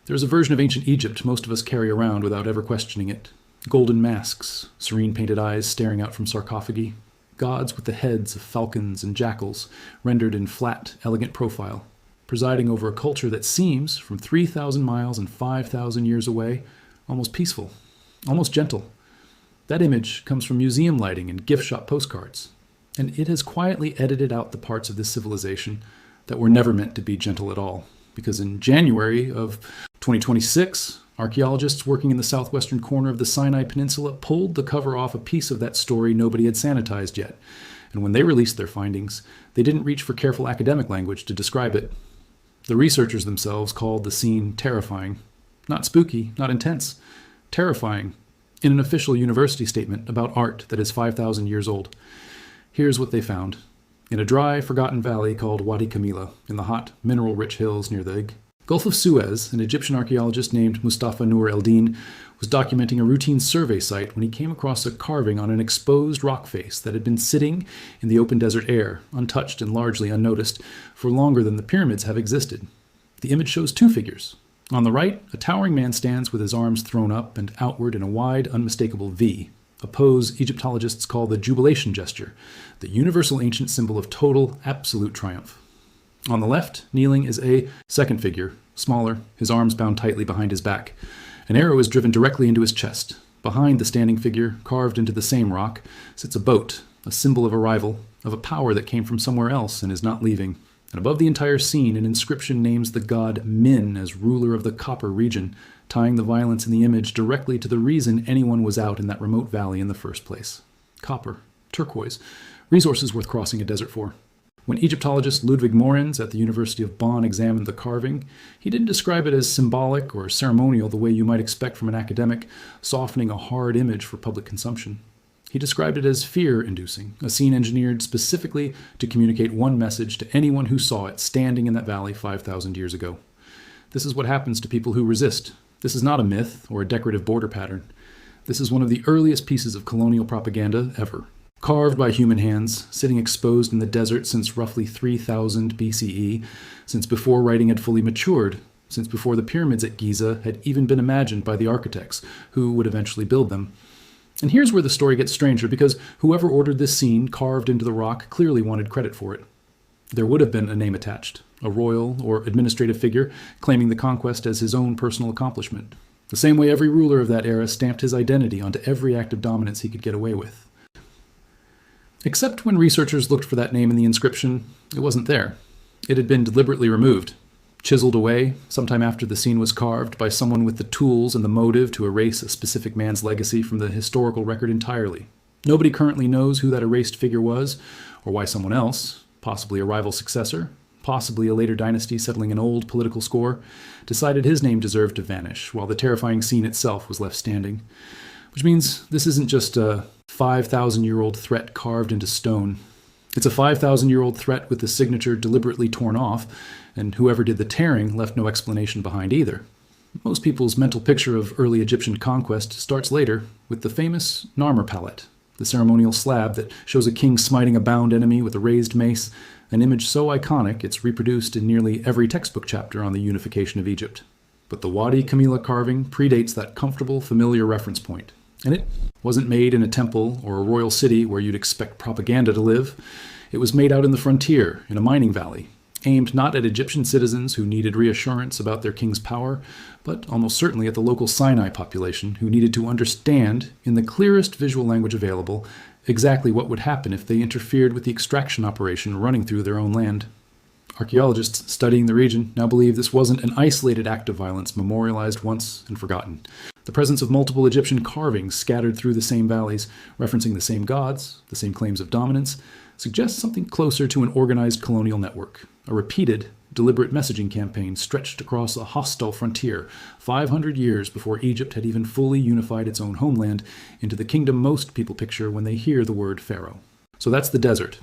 There's a version of ancient Egypt most of us carry around without ever questioning it. Golden masks, serene painted eyes staring out from sarcophagi, gods with the heads of falcons and jackals rendered in flat, elegant profile, presiding over a culture that seems, from 3,000 miles and 5,000 years away, almost peaceful, almost gentle. That image comes from museum lighting and gift shop postcards, and it has quietly edited out the parts of this civilization that were never meant to be gentle at all. Because in January of 2026, archaeologists working in the southwestern corner of the Sinai Peninsula pulled the cover off a piece of that story nobody had sanitized yet. And when they released their findings, they didn't reach for careful academic language to describe it. The researchers themselves called the scene terrifying. Not spooky, not intense. Terrifying. In an official university statement about art that is 5,000 years old. Here's what they found. In a dry, forgotten valley called Wadi Kamila, in the hot, mineral-rich hills near the Gulf of Suez, an Egyptian archaeologist named Mustafa Nur el-Din was documenting a routine survey site when he came across a carving on an exposed rock face that had been sitting in the open desert air, untouched and largely unnoticed, for longer than the pyramids have existed. The image shows two figures. On the right, a towering man stands with his arms thrown up and outward in a wide, unmistakable V, a pose Egyptologists call the jubilation gesture, the universal ancient symbol of total, absolute triumph. On the left, kneeling, is a second figure, smaller, his arms bound tightly behind his back. An arrow is driven directly into his chest. Behind the standing figure, carved into the same rock, sits a boat, a symbol of arrival, of a power that came from somewhere else and is not leaving. And above the entire scene, an inscription names the god Min as ruler of the Copper region, tying the violence in the image directly to the reason anyone was out in that remote valley in the first place. Copper, turquoise, resources worth crossing a desert for. When Egyptologist Ludwig Mohrens at the University of Bonn examined the carving, he didn't describe it as symbolic or ceremonial the way you might expect from an academic, softening a hard image for public consumption. He described it as fear-inducing, a scene engineered specifically to communicate one message to anyone who saw it standing in that valley 5,000 years ago. This is what happens to people who resist. This is not a myth or a decorative border pattern. This is one of the earliest pieces of colonial propaganda ever. Carved by human hands, sitting exposed in the desert since roughly 3000 BCE, since before writing had fully matured, since before the pyramids at Giza had even been imagined by the architects who would eventually build them. And here's where the story gets stranger, because whoever ordered this scene carved into the rock clearly wanted credit for it. There would have been a name attached, a royal or administrative figure claiming the conquest as his own personal accomplishment, the same way every ruler of that era stamped his identity onto every act of dominance he could get away with. Except when researchers looked for that name in the inscription, it wasn't there. It had been deliberately removed, chiseled away sometime after the scene was carved by someone with the tools and the motive to erase a specific man's legacy from the historical record entirely. Nobody currently knows who that erased figure was, or why someone else, possibly a rival successor, possibly a later dynasty settling an old political score, decided his name deserved to vanish, while the terrifying scene itself was left standing. Which means this isn't just a 5,000-year-old threat carved into stone. It's a 5,000-year-old threat with the signature deliberately torn off, and whoever did the tearing left no explanation behind either. Most people's mental picture of early Egyptian conquest starts later with the famous Narmer palette, the ceremonial slab that shows a king smiting a bound enemy with a raised mace, an image so iconic it's reproduced in nearly every textbook chapter on the unification of Egypt. But the Wadi Kamila carving predates that comfortable, familiar reference point. And it wasn't made in a temple or a royal city where you'd expect propaganda to live. It was made out in the frontier, in a mining valley, aimed not at Egyptian citizens who needed reassurance about their king's power, but almost certainly at the local Sinai population who needed to understand, in the clearest visual language available, exactly what would happen if they interfered with the extraction operation running through their own land. Archaeologists studying the region now believe this wasn't an isolated act of violence memorialized once and forgotten. The presence of multiple Egyptian carvings scattered through the same valleys, referencing the same gods, the same claims of dominance, suggests something closer to an organized colonial network, a repeated, deliberate messaging campaign stretched across a hostile frontier 500 years before Egypt had even fully unified its own homeland into the kingdom most people picture when they hear the word Pharaoh. So that's the desert.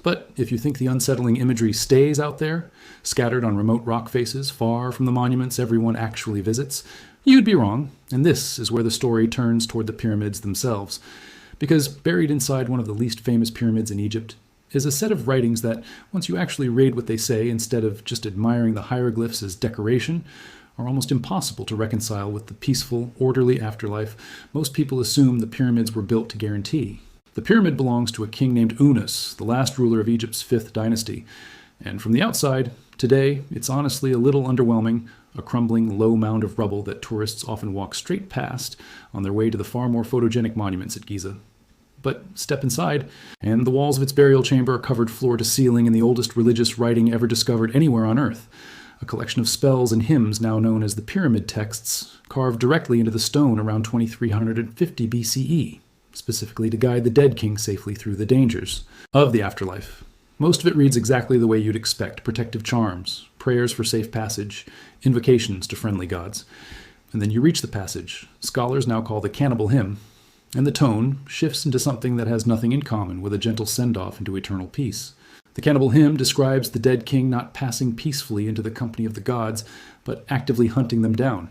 But if you think the unsettling imagery stays out there, scattered on remote rock faces far from the monuments everyone actually visits, you'd be wrong, and this is where the story turns toward the pyramids themselves. Because buried inside one of the least famous pyramids in Egypt is a set of writings that, once you actually read what they say instead of just admiring the hieroglyphs as decoration, are almost impossible to reconcile with the peaceful, orderly afterlife most people assume the pyramids were built to guarantee. The pyramid belongs to a king named Unas, the last ruler of Egypt's 5th dynasty, and from the outside, today, it's honestly a little underwhelming, a crumbling, low mound of rubble that tourists often walk straight past on their way to the far more photogenic monuments at Giza. But step inside, and the walls of its burial chamber are covered floor to ceiling in the oldest religious writing ever discovered anywhere on Earth, a collection of spells and hymns now known as the Pyramid Texts, carved directly into the stone around 2350 BCE, specifically to guide the dead king safely through the dangers of the afterlife. Most of it reads exactly the way you'd expect: protective charms, prayers for safe passage, invocations to friendly gods. And then you reach the passage scholars now call the Cannibal Hymn, and the tone shifts into something that has nothing in common with a gentle send-off into eternal peace. The Cannibal Hymn describes the dead king not passing peacefully into the company of the gods, but actively hunting them down.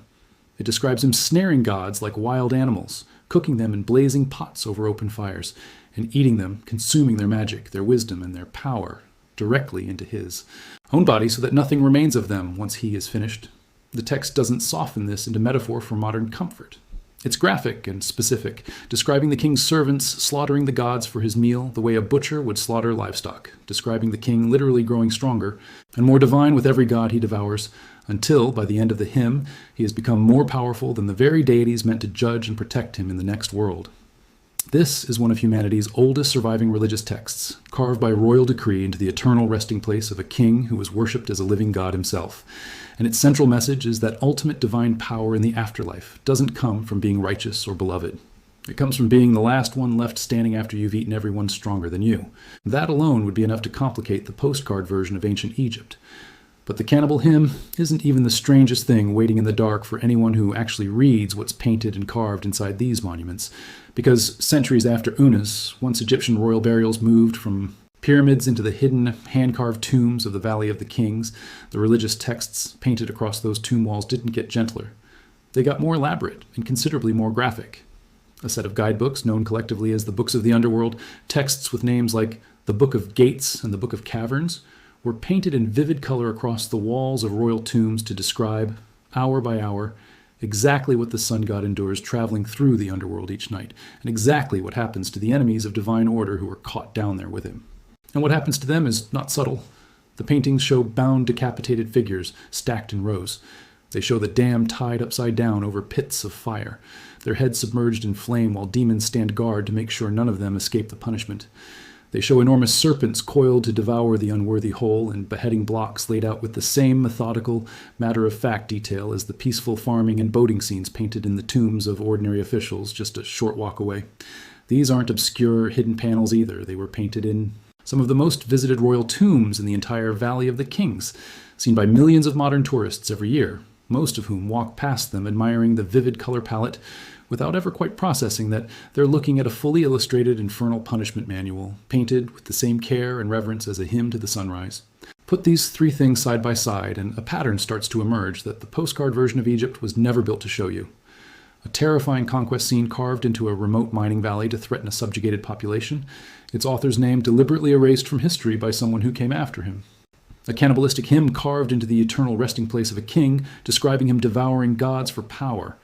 It describes him snaring gods like wild animals, cooking them in blazing pots over open fires, and eating them, consuming their magic, their wisdom, and their power directly into his own body so that nothing remains of them once he is finished. The text doesn't soften this into metaphor for modern comfort. It's graphic and specific, describing the king's servants slaughtering the gods for his meal the way a butcher would slaughter livestock, describing the king literally growing stronger and more divine with every god he devours, until, by the end of the hymn, he has become more powerful than the very deities meant to judge and protect him in the next world. This is one of humanity's oldest surviving religious texts, carved by royal decree into the eternal resting place of a king who was worshipped as a living god himself. And its central message is that ultimate divine power in the afterlife doesn't come from being righteous or beloved. It comes from being the last one left standing after you've eaten everyone stronger than you. That alone would be enough to complicate the postcard version of ancient Egypt. But the Cannibal Hymn isn't even the strangest thing waiting in the dark for anyone who actually reads what's painted and carved inside these monuments. Because centuries after Unas, once Egyptian royal burials moved from pyramids into the hidden, hand-carved tombs of the Valley of the Kings, the religious texts painted across those tomb walls didn't get gentler. They got more elaborate and considerably more graphic. A set of guidebooks, known collectively as the Books of the Underworld, texts with names like the Book of Gates and the Book of Caverns, were painted in vivid color across the walls of royal tombs to describe, hour by hour, exactly what the sun god endures traveling through the underworld each night, and exactly what happens to the enemies of divine order who are caught down there with him. And what happens to them is not subtle. The paintings show bound, decapitated figures stacked in rows. They show the damned tied upside down over pits of fire, their heads submerged in flame while demons stand guard to make sure none of them escape the punishment. They show enormous serpents coiled to devour the unworthy whole, and beheading blocks laid out with the same methodical, matter-of-fact detail as the peaceful farming and boating scenes painted in the tombs of ordinary officials just a short walk away. These aren't obscure, hidden panels either. They were painted in some of the most visited royal tombs in the entire Valley of the Kings, seen by millions of modern tourists every year, most of whom walk past them admiring the vivid color palette without ever quite processing that they're looking at a fully illustrated infernal punishment manual, painted with the same care and reverence as a hymn to the sunrise. Put these three things side by side, and a pattern starts to emerge that the postcard version of Egypt was never built to show you. A terrifying conquest scene carved into a remote mining valley to threaten a subjugated population, its author's name deliberately erased from history by someone who came after him. A cannibalistic hymn carved into the eternal resting place of a king, describing him devouring gods for power,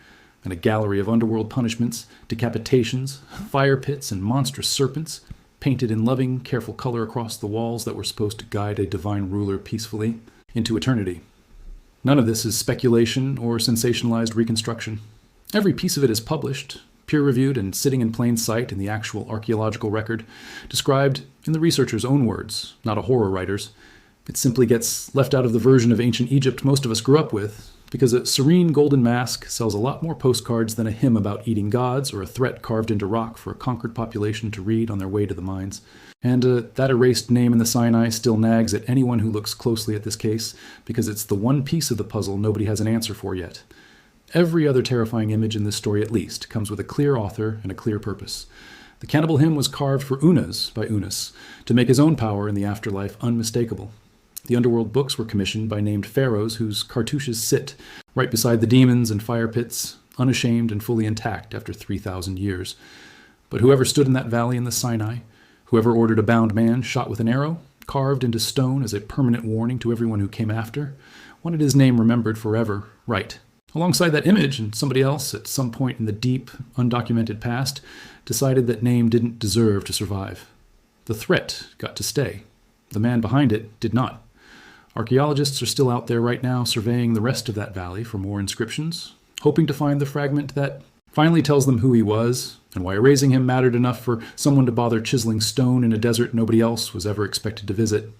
and a gallery of underworld punishments, decapitations, fire pits, and monstrous serpents, painted in loving, careful color across the walls that were supposed to guide a divine ruler peacefully into eternity. None of this is speculation or sensationalized reconstruction. Every piece of it is published, peer-reviewed, and sitting in plain sight in the actual archaeological record, described in the researcher's own words, not a horror writer's. It simply gets left out of the version of ancient Egypt most of us grew up with, because a serene golden mask sells a lot more postcards than a hymn about eating gods or a threat carved into rock for a conquered population to read on their way to the mines. And that erased name in the Sinai still nags at anyone who looks closely at this case, because it's the one piece of the puzzle nobody has an answer for yet. Every other terrifying image in this story, at least, comes with a clear author and a clear purpose. The Cannibal Hymn was carved for Unas by Unas, to make his own power in the afterlife unmistakable. The underworld books were commissioned by named pharaohs whose cartouches sit right beside the demons and fire pits, unashamed and fully intact after 3,000 years. But whoever stood in that valley in the Sinai, whoever ordered a bound man shot with an arrow, carved into stone as a permanent warning to everyone who came after, wanted his name remembered forever, Right. Alongside that image, and somebody else at some point in the deep, undocumented past decided that name didn't deserve to survive. The threat got to stay. The man behind it did not. Archaeologists are still out there right now surveying the rest of that valley for more inscriptions, hoping to find the fragment that finally tells them who he was and why erasing him mattered enough for someone to bother chiseling stone in a desert nobody else was ever expected to visit.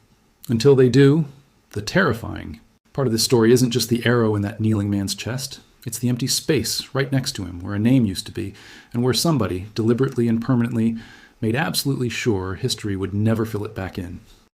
Until they do, the terrifying part of this story isn't just the arrow in that kneeling man's chest. It's the empty space right next to him where a name used to be and where somebody, deliberately and permanently, made absolutely sure history would never fill it back in.